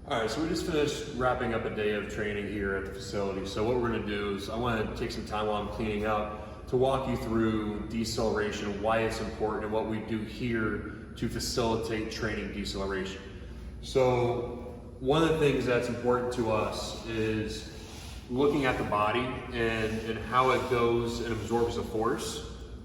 All right, so we just finished wrapping up a day of training here at the facility. So what we're gonna do is I wanna take some time while I'm cleaning up to walk you through deceleration, why it's important, and what we do here to facilitate training deceleration. So one of the things that's important to us is looking at the body and how it goes and absorbs the force.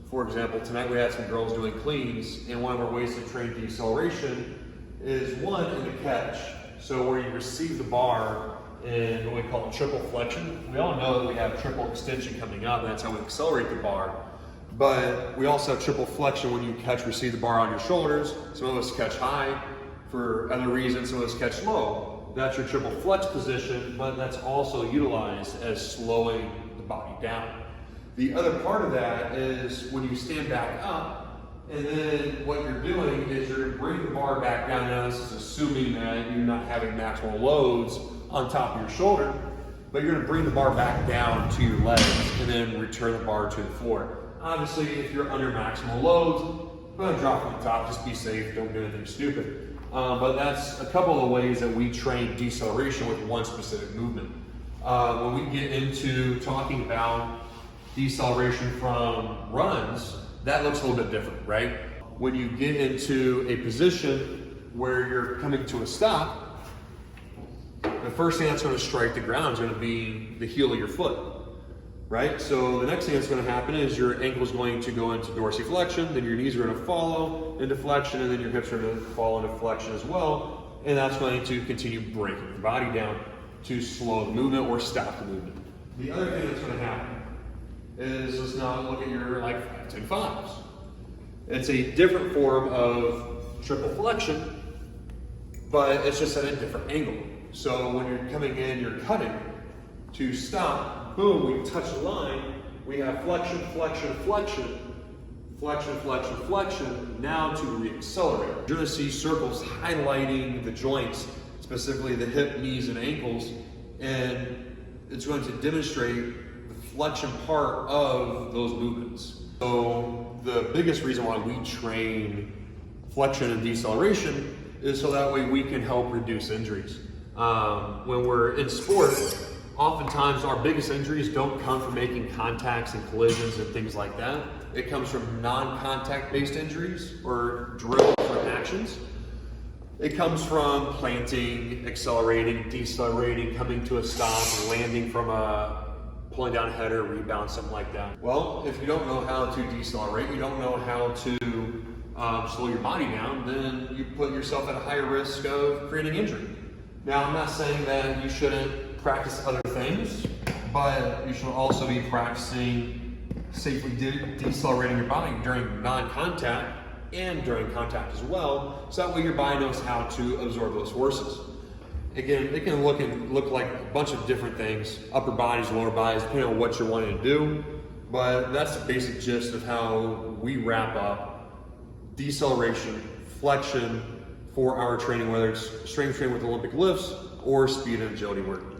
For example, tonight we had some girls doing cleans, and one of our ways to train deceleration is one, in the catch. So where you receive the bar in what we call triple flexion. We all know that we have triple extension coming up, and that's how we accelerate the bar. But we also have triple flexion when you receive the bar on your shoulders. Some of us catch high for other reasons, some of us catch low. That's your triple flex position, but that's also utilized as slowing the body down. The other part of that is when you stand back up, and then what you're doing is you're bringing the bar back down. Now this is assuming that you're not having maximal loads on top of your shoulder, but you're gonna bring the bar back down to your legs and then return the bar to the floor. Obviously, if you're under maximal loads, go ahead and drop from the top, just be safe, don't do anything stupid. But that's a couple of ways that we train deceleration with one specific movement. When we get into talking about deceleration from runs, that looks a little bit different, right? When you get into a position where you're coming to a stop, the first thing that's going to strike the ground is going to be the heel of your foot, right? So the next thing that's going to happen is your ankle is going to go into dorsiflexion, then your knees are going to follow into flexion, and then your hips are going to fall into flexion as well, and that's going to continue breaking your body down to slow the movement or stop the movement. The other thing that's going to happen is, let's now look at your 5-10-5s. It's a different form of triple flexion, but it's just at a different angle. So when you're coming in, you're cutting to stop, boom, we touch the line, we have flexion, flexion, flexion, flexion, flexion, flexion, now to re-accelerate. You're gonna see circles highlighting the joints, specifically the hip, knees, and ankles, and it's going to demonstrate flexion part of those movements. So the biggest reason why we train flexion and deceleration is so that way we can help reduce injuries. When we're in sport, oftentimes our biggest injuries don't come from making contacts and collisions and things like that. It comes from non-contact based injuries or drills or actions. It comes from planting, accelerating, decelerating, coming to a stop, landing from pulling down a header, rebound, something like that. Well, if you don't know how to decelerate, you don't know how to slow your body down, then you put yourself at a higher risk of creating injury. Now, I'm not saying that you shouldn't practice other things, but you should also be practicing safely decelerating your body during non-contact and during contact as well, so that way your body knows how to absorb those forces. Again, it can look like a bunch of different things, upper bodies, lower bodies, depending on what you're wanting to do, but that's the basic gist of how we wrap up deceleration, flexion for our training, whether it's strength training with Olympic lifts or speed and agility work.